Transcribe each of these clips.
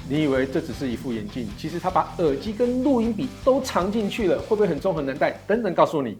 你以為這只是一副眼鏡，其實它把耳機跟錄音筆都藏進去了，會不會很重很難戴？等等告訴你。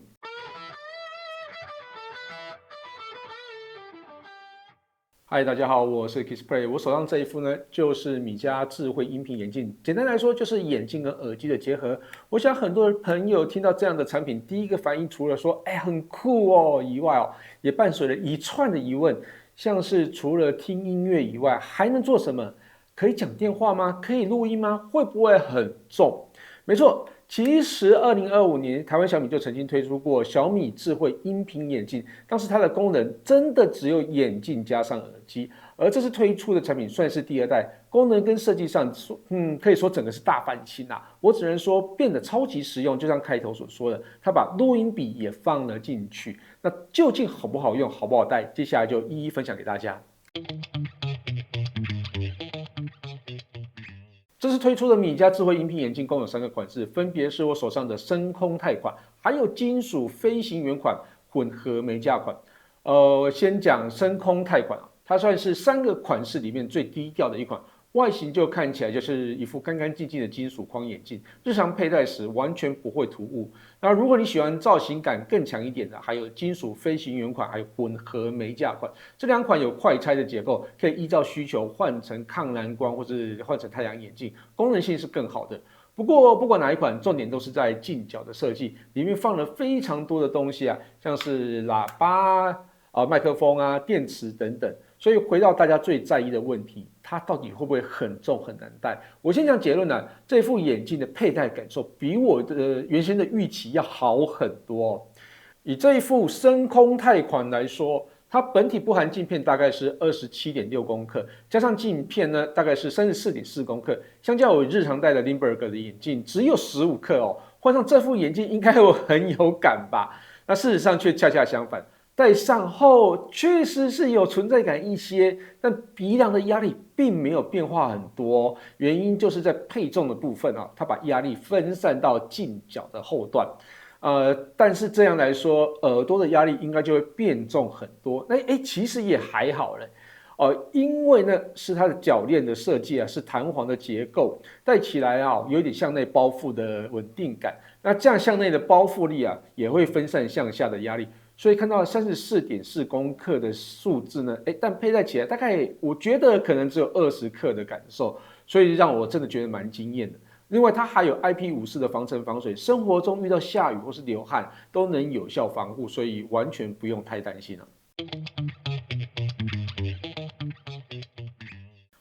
嗨，大家好，我是 Kissplay， 我手上這一副呢，就是米家智慧音頻眼鏡。簡單來說，就是眼鏡跟耳機的結合。我想很多朋友聽到這樣的產品，第一個反應除了說“很酷哦”以外哦，也伴隨了一串的疑問，像是除了聽音樂以外，還能做什麼？可以講電話嗎？可以錄音嗎？會不會很重？沒錯。其實，2025年台灣小米就曾經推出過小米智慧音頻眼鏡，當時它的功能真的只有眼鏡加上耳機，而這次推出的產品算是第二代，功能跟設計上，可以說整個是大翻新啊！我只能說變得超級實用，就像開頭所說的，它把錄音筆也放了進去。那究竟好不好用，好不好戴？接下來就一一分享給大家。這次推出的米家智慧音頻眼鏡共有3個款式，分別是我手上的深空鈦款，還有金屬飛行員款、混合枚架款。先講深空鈦款，它算是3個款式裡面最低調的一款，外形就看起來就是一副乾乾淨淨的金屬框眼鏡，日常佩戴時完全不會突兀。那如果你喜歡造型感更強一點的，還有金屬飛行員款，還有混合枚架款，這2款有快拆的結構，可以依照需求換成抗藍光或是換成太陽眼鏡，功能性是更好的。不過不管哪一款，重點都是在鏡腳的設計，裡面放了非常多的東西啊，像是喇叭麥克風啊、電池等等。所以回到大家最在意的問題，它到底會不會很重很難戴？我先講結論啊，這副眼鏡的佩戴感受比我的原先的預期要好很多哦。以這一副深空鈦款來說，它本體不含鏡片大概是27.6公克，加上鏡片呢大概是34.4公克，相較我日常戴的 Lindbergh 的眼鏡只有15克哦。換上這副眼鏡應該會很有感吧？那事實上卻恰恰相反。戴上後確實是有存在感一些，但鼻梁的壓力並沒有變化很多，原因就是在配重的部分啊，它把壓力分散到鏡腳的後段，但是這樣來說，耳朵的壓力應該就會變重很多。其實也還好嘞，因為呢是它的鉸鏈的設計啊，是彈簧的結構，戴起來啊有點向內包覆的穩定感，那這樣向內的包覆力啊也會分散向下的壓力。所以看到34.4公克的數字呢，但佩戴起來大概我覺得可能只有20克的感受，所以讓我真的覺得蠻驚豔的。另外它還有 IP54的防塵防水，生活中遇到下雨或是流汗都能有效防護，所以完全不用太擔心了。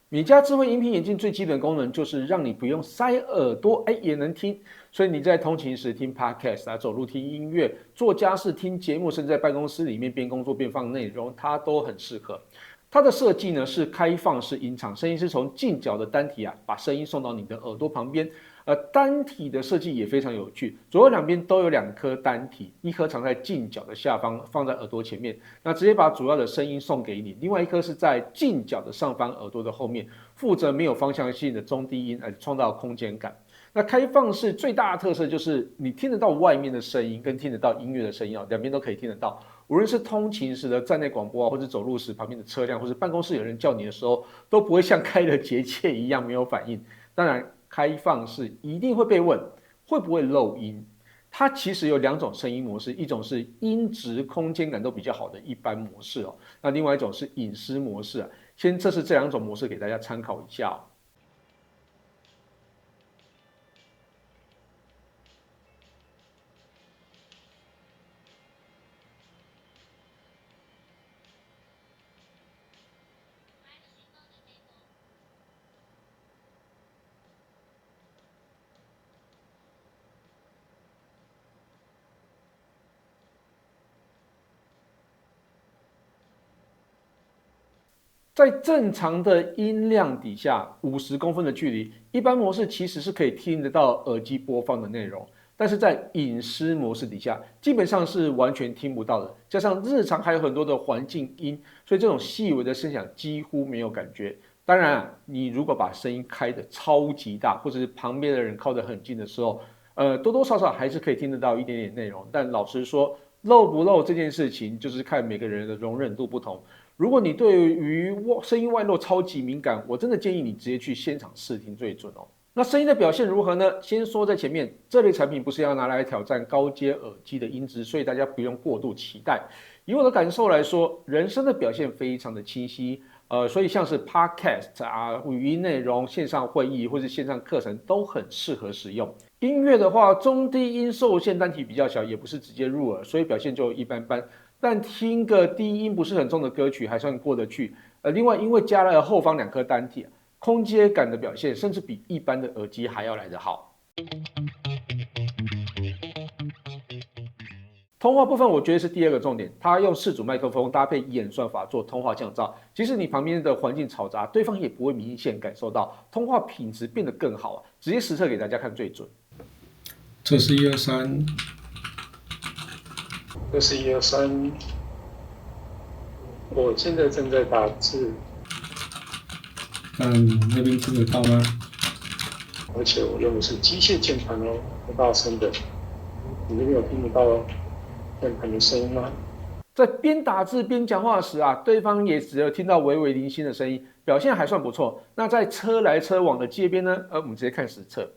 米家智慧音頻眼鏡最基本功能就是讓你不用塞耳朵，也能聽。所以你在通勤時聽 podcast 啊，走路聽音樂，做家事聽節目，甚至在辦公室裡面邊工作邊放內容，它都很適合。它的設計呢是開放式音場，聲音是從鏡腳的單體啊，把聲音送到你的耳朵旁邊。單體的設計也非常有趣，左右兩邊都有2顆單體，一顆藏在鏡腳的下方，放在耳朵前面，那直接把主要的聲音送給你；另外一顆是在鏡腳的上方，耳朵的後面，負責沒有方向性的中低音，創造空間感。那開放式最大的特色就是你聽得到外面的聲音，跟聽得到音樂的聲音兩邊都可以聽得到。無論是通勤時的站內廣播或者走路時旁邊的車輛，或是辦公室有人叫你的時候，都不會像開了結界一樣沒有反應。當然。開放式一定會被問會不會漏音，它其實有2種聲音模式，一種是音質空間感都比較好的一般模式哦，那另外一種是隱私模式啊。先測試這2種模式給大家參考一下哦。在正常的音量底下，50公分的距離，一般模式其實是可以聽得到耳機播放的內容，但是在隱私模式底下，基本上是完全聽不到的。加上日常還有很多的環境音，所以這種細微的聲響幾乎沒有感覺。當然啊，你如果把聲音開得超級大，或者是旁邊的人靠得很近的時候，多多少少還是可以聽得到一點點內容。但老實說，漏不漏這件事情，就是看每個人的容忍度不同。如果你對於聲音外露超級敏感，我真的建議你直接去現場試聽最準哦。那聲音的表現如何呢？先說在前面，這類產品不是要拿來挑戰高階耳機的音質，所以大家不用過度期待。以我的感受來說，人聲的表現非常的清晰，所以像是 Podcast 啊、語音內容、線上會議或是線上課程都很適合使用。音樂的話，中低音受限單體比較小，也不是直接入耳，所以表現就一般般。但聽個低音不是很重的歌曲還算過得去。另外因為加了後方2顆單體，空間感的表現甚至比一般的耳機還要來得好。通話部分我覺得是第2個重點，它用4組麥克風搭配演算法做通話降噪，即使你旁邊的環境嘈雜，對方也不會明顯感受到，通話品質變得更好。直接實測給大家看最準。這是1、2、3。这是1、2、3，我現在正在打字。那你那邊聽得到嗎？而且我用的是機械鍵盤哦，不大聲的。你那邊有聽得到鍵盤的聲音嗎？在邊打字邊講話時啊，對方也只有聽到微微零星的聲音，表現還算不錯。那在車來車往的街邊呢？我們直接看實測。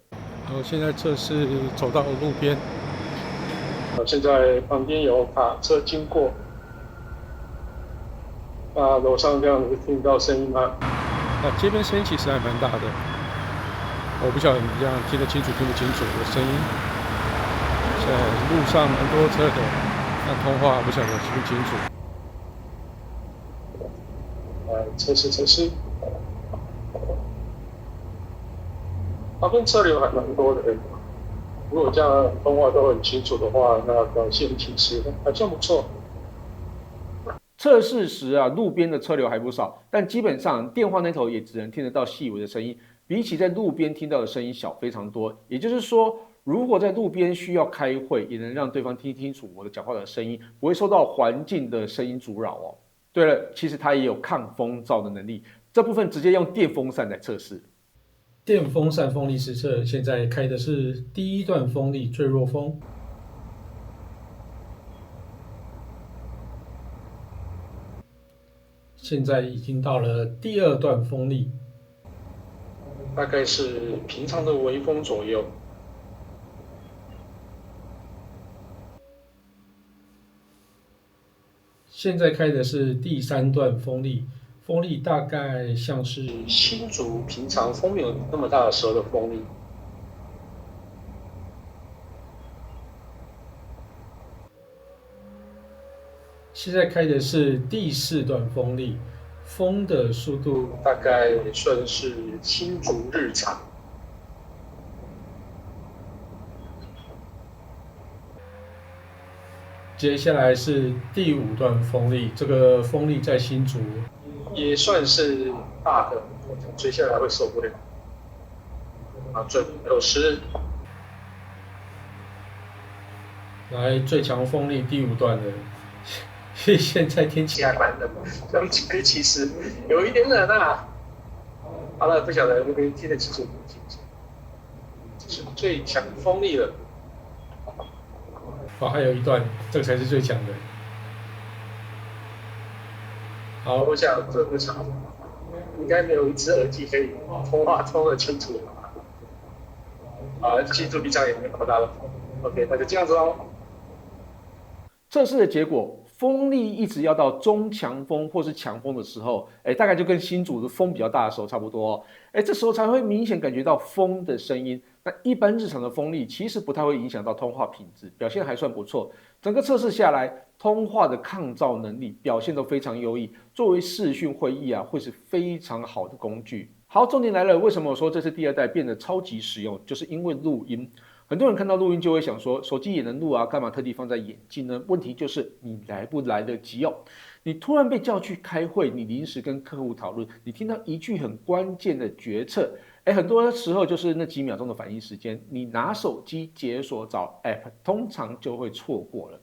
好，現在測試走到路邊。現在旁邊有卡車經過，樓上這樣子聽到聲音嗎？街邊聲音其實還蠻大的，我不曉得你這樣聽得清楚聽不清楚我的聲音。現在路上蠻多車的，但通話不曉得清不清楚。測試。旁邊車流還蠻多的。如果這樣通話都很清楚的話，那表現其實還算不錯。測試時啊，路邊的車流還不少，但基本上電話那頭也只能聽得到細微的聲音，比起在路邊聽到的聲音小非常多。也就是說，如果在路邊需要開會，也能讓對方聽清楚我的講話的聲音，不會受到環境的聲音阻擾哦。對了，其實它也有抗風噪的能力，這部分直接用電風扇來測試。電風扇風力實測，現在開的是第1段風力最弱風。現在已經到了第2段風力，大概是平常的微風左右。現在開的是第3段風力，風力大概像是新竹平常風沒有那麼大的時候的風力。現在開的是第4段風力，風的速度大概算是新竹日常。接下來是第5段風力，這個風力在新竹也算是大的，追下來會受不了。準90。來最強風力第5段的，現在天氣還蠻冷，這樣吹其實有一點冷啊。好了，不曉得那邊聽得清楚不清楚？這是最強風力了。還有一段，這個才是最強的。好，我想這麼長，應該沒有一只耳機可以通話通得清楚吧？記住閉上眼睛，好大了。OK， 那就這樣子哦。測試的結果，風力一直要到中強風或是強風的時候，大概就跟新竹的風比較大的時候差不多哦。這時候才會明顯感覺到風的聲音。那一般日常的風力其實不太會影響到通話品質，表現還算不錯。整個測試下來，通話的抗噪能力表現都非常優異，作為視訊會議啊，會是非常好的工具。好，重點來了，為什麼我說這次第2代變得超級實用？就是因為錄音。很多人看到錄音就會想說，手機也能錄啊，幹嘛特地放在眼鏡呢？問題就是你來不來得及哦。你突然被叫去開會，你臨時跟客戶討論，你聽到一句很關鍵的決策，很多時候就是那幾秒鐘的反應時間，你拿手機解鎖找 App， 通常就會錯過了。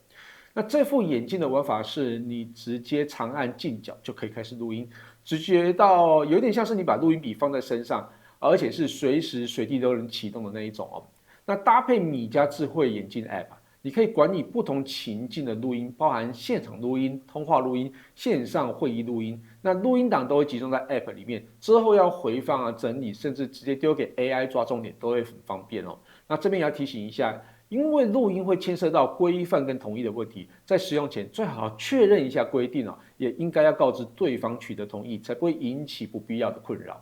那這副眼鏡的玩法是，你直接長按近角就可以開始錄音，直覺到有點像是你把錄音筆放在身上，而且是隨時隨地都能啟動的那一種哦。那搭配米家智慧眼鏡 App，你可以管理不同情境的錄音，包含現場錄音、通話錄音、線上會議錄音。那錄音檔都會集中在 App 裡面，之後要回放啊、整理，甚至直接丟給 AI 抓重點，都會很方便哦。那這邊也要提醒一下，因為錄音會牽涉到規範跟同意的問題，在使用前最好確認一下規定哦，也應該要告知對方取得同意，才不會引起不必要的困擾。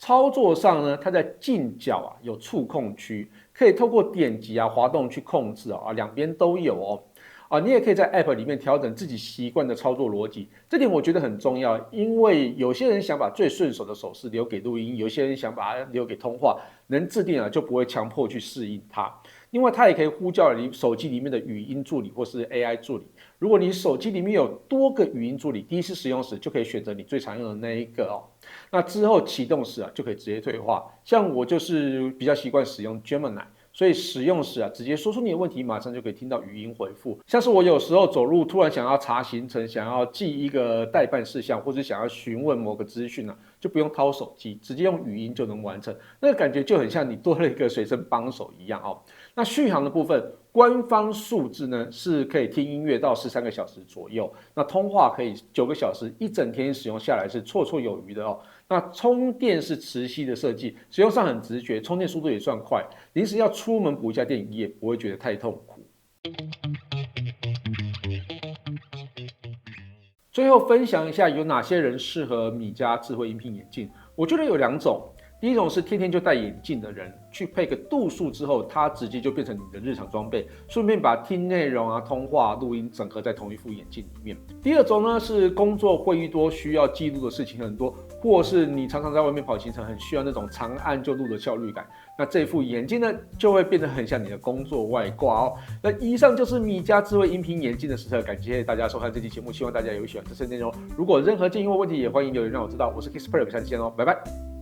操作上呢，它在近角有觸控區，可以透過點擊滑動去控制兩邊都有哦。你也可以在 App 裡面調整自己習慣的操作邏輯，這點我覺得很重要，因為有些人想把最順手的手勢留給錄音，有些人想把它留給通話，能制定就不會強迫去適應它。另外，它也可以呼叫你手機裡面的語音助理或是 AI 助理。如果你手機裡面有多個語音助理，第一次使用時就可以選擇你最常用的那一個哦。那之後啟動時就可以直接對話。像我就是比較習慣使用 Gemini。所以使用時直接說出你的問題，馬上就可以聽到語音回復。像是我有時候走路突然想要查行程，想要記一個待辦事項，或者想要詢問某個資訊就不用掏手機，直接用語音就能完成。那個感覺就很像你多了一個隨身幫手一樣哦。那續航的部分，官方數字呢是可以聽音樂到13個小時左右，那通話可以9個小時，一整天使用下來是綽綽有餘的哦。那充電是磁吸的設計，使用上很直覺，充電速度也算快，臨時要出門補一下電，也不會覺得太痛苦。最後分享一下有哪些人適合米家智慧音頻眼鏡，我覺得有2種。第一種是天天就戴眼鏡的人，去配個度數之後，它直接就變成你的日常裝備，順便把聽內容通話、錄音整合在同一副眼鏡裡面。第二種呢是工作會議多，需要記錄的事情很多，或是你常常在外面跑行程，很需要那種長按就錄的效率感。那這副眼鏡呢，就會變得很像你的工作外掛哦。那以上就是米家智慧音頻眼鏡的實測，感謝大家收看這期節目，希望大家有喜歡這次內容。如果有任何建議或問題，也歡迎留言讓我知道。我是 Kisper， 下期見哦，拜拜。